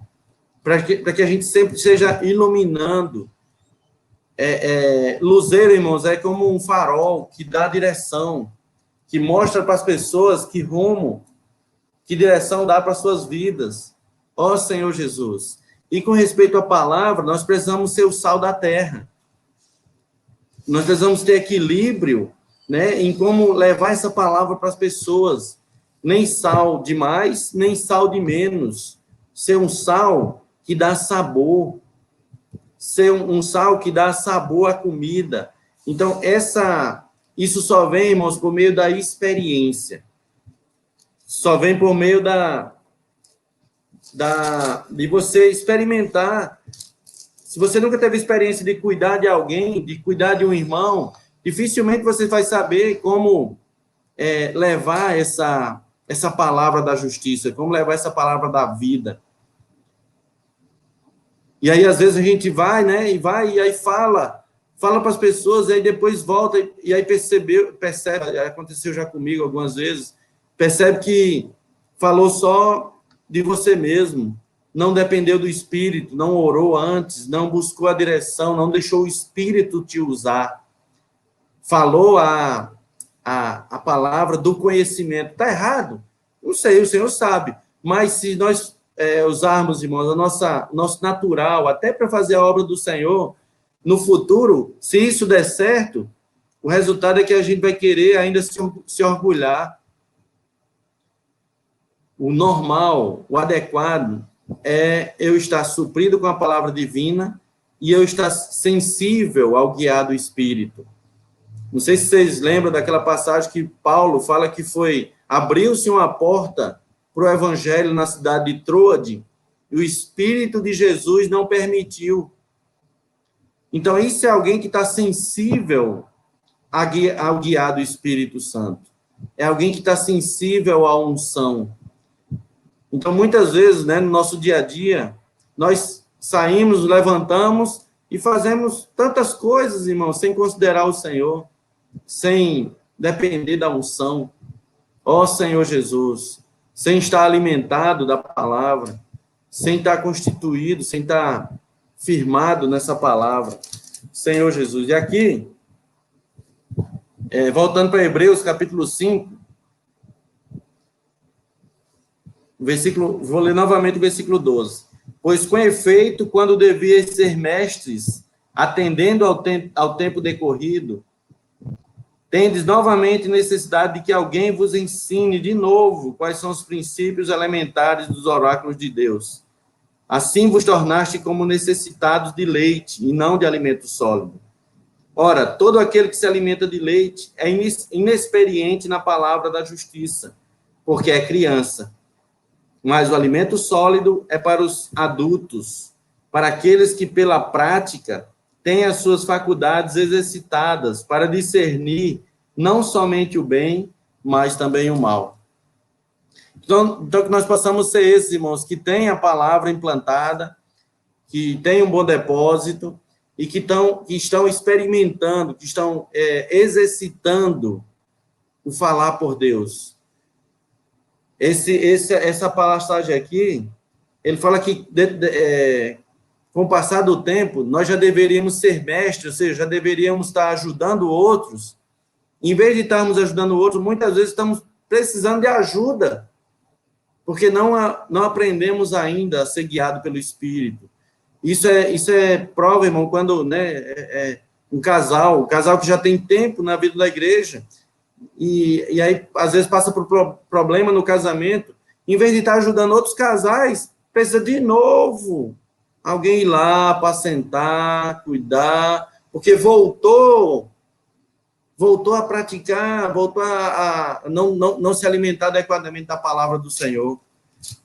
para que a gente sempre esteja iluminando. Luzeiro, irmãos, é como um farol que dá direção, que mostra para as pessoas que rumo, que direção dá para as suas vidas. Ó Senhor Jesus. E com respeito à palavra, nós precisamos ser o sal da terra. Nós precisamos ter equilíbrio, né, em como levar essa palavra para as pessoas. Nem sal de mais, nem sal de menos. Ser um sal que dá sabor. Ser um sal que dá sabor à comida. Então, isso só vem, irmãos, por meio da experiência. Só vem por meio de você experimentar. Se você nunca teve experiência de cuidar de alguém, de cuidar de um irmão, dificilmente você vai saber como levar essa palavra da justiça, como levar essa palavra da vida. E aí, às vezes, a gente vai, né, e aí fala para as pessoas, e aí depois volta, e aí percebe, aconteceu já comigo algumas vezes, percebe que falou só de você mesmo, não dependeu do Espírito, não orou antes, não buscou a direção, não deixou o Espírito te usar. Falou a palavra do conhecimento. Está errado? Não sei, o Senhor sabe. Mas se nós usarmos, irmãos, nosso natural, até para fazer a obra do Senhor, no futuro, se isso der certo, o resultado é que a gente vai querer ainda se orgulhar. O normal, o adequado, é eu estar suprido com a palavra divina e eu estar sensível ao guiar do Espírito. Não sei se vocês lembram daquela passagem que Paulo fala que abriu-se uma porta para o evangelho na cidade de Troade e o Espírito de Jesus não permitiu. Então, isso é alguém que está sensível ao guiar do Espírito Santo. É alguém que está sensível à unção. Então, muitas vezes, né, no nosso dia a dia, nós saímos, levantamos e fazemos tantas coisas, irmãos, sem considerar o Senhor, sem depender da unção. Ó Senhor Jesus, sem estar alimentado da palavra. sem estar constituído, sem estar firmado nessa palavra. Senhor Jesus. E aqui, voltando para Hebreus, capítulo 5, vou ler novamente o versículo 12. Pois, com efeito, quando devias ser mestres, atendendo ao tempo decorrido, tendes novamente necessidade de que alguém vos ensine de novo quais são os princípios elementares dos oráculos de Deus. Assim vos tornaste como necessitados de leite, e não de alimento sólido. Ora, todo aquele que se alimenta de leite é inexperiente na palavra da justiça, porque é criança. Mas o alimento sólido é para os adultos, para aqueles que, pela prática, têm as suas faculdades exercitadas para discernir não somente o bem, mas também o mal. Então que nós possamos ser esses, irmãos, que têm a palavra implantada, que têm um bom depósito e que estão experimentando, que estão exercitando o falar por Deus. Essa palestragem aqui, ele fala que com o passar do tempo, nós já deveríamos ser mestres, ou seja, já deveríamos estar ajudando outros. Em vez de estarmos ajudando outros, muitas vezes estamos precisando de ajuda, porque não aprendemos ainda a ser guiado pelo Espírito. Isso é prova, irmão, quando um casal que já tem tempo na vida da igreja, e aí, às vezes, passa por problema no casamento, em vez de estar ajudando outros casais, precisa de novo alguém ir lá para sentar, cuidar, porque voltou a praticar, voltou a não se alimentar adequadamente da palavra do Senhor.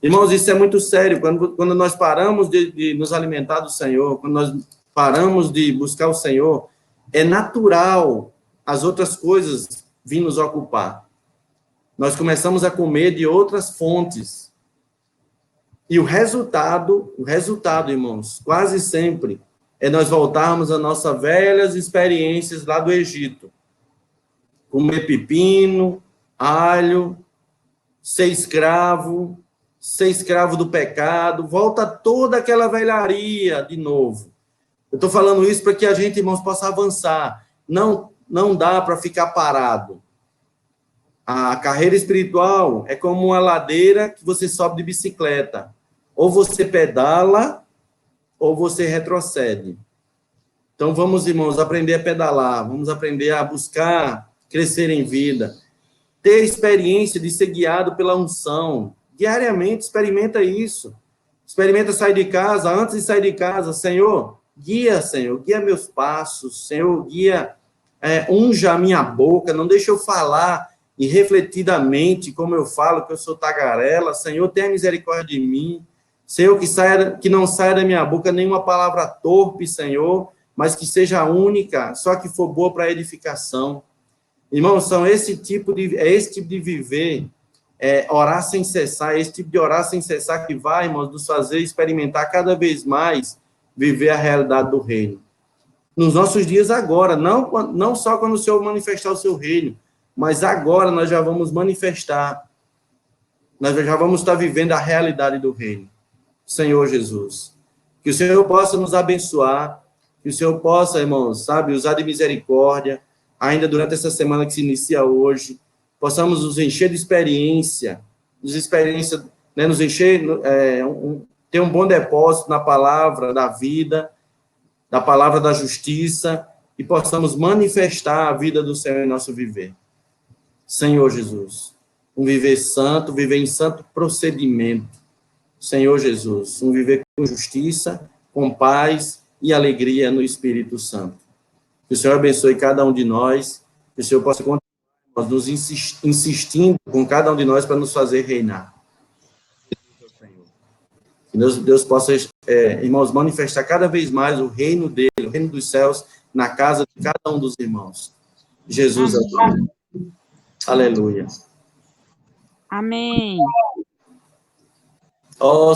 Irmãos, isso é muito sério. Quando nós paramos de nos alimentar do Senhor, quando nós paramos de buscar o Senhor, é natural as outras coisas vir nos ocupar. Nós começamos a comer de outras fontes. E o resultado, irmãos, quase sempre, é nós voltarmos às nossas velhas experiências lá do Egito. Comer pepino, alho, ser escravo do pecado, volta toda aquela velharia de novo. Eu estou falando isso para que a gente, irmãos, possa avançar. Não dá para ficar parado. A carreira espiritual é como uma ladeira que você sobe de bicicleta. Ou você pedala, ou você retrocede. Então, vamos, irmãos, aprender a pedalar, vamos aprender a buscar crescer em vida, ter experiência de ser guiado pela unção. Diariamente, experimenta isso. Experimenta sair de casa, antes de sair de casa, Senhor, guia meus passos, Senhor, guia, unja a minha boca, não deixa eu falar irrefletidamente como eu falo, que eu sou tagarela. Senhor, tenha misericórdia de mim. Senhor, que não saia da minha boca nenhuma palavra torpe, Senhor, mas que seja única, só que for boa para edificação. Irmãos, é esse tipo de viver, orar sem cessar, esse tipo de orar sem cessar que vai, irmãos, nos fazer experimentar cada vez mais viver a realidade do reino. Nos nossos dias agora, não só quando o Senhor manifestar o seu reino, mas agora nós já vamos manifestar, nós já vamos estar vivendo a realidade do reino. Senhor Jesus. Que o Senhor possa nos abençoar, que o Senhor possa, irmãos, usar de misericórdia, ainda durante essa semana que se inicia hoje, possamos nos encher de experiência, nos encher, ter um bom depósito na palavra da vida, da palavra da justiça, e possamos manifestar a vida do Senhor em nosso viver. Senhor Jesus, um viver santo, viver em santo procedimento. Senhor Jesus, um viver com justiça, com paz e alegria no Espírito Santo. Que o Senhor abençoe cada um de nós, que o Senhor possa continuar nos insistindo com cada um de nós para nos fazer reinar. Que Deus possa, irmãos, manifestar cada vez mais o reino dele, o reino dos céus, na casa de cada um dos irmãos. Jesus, amém. Aleluia. Amém. Ó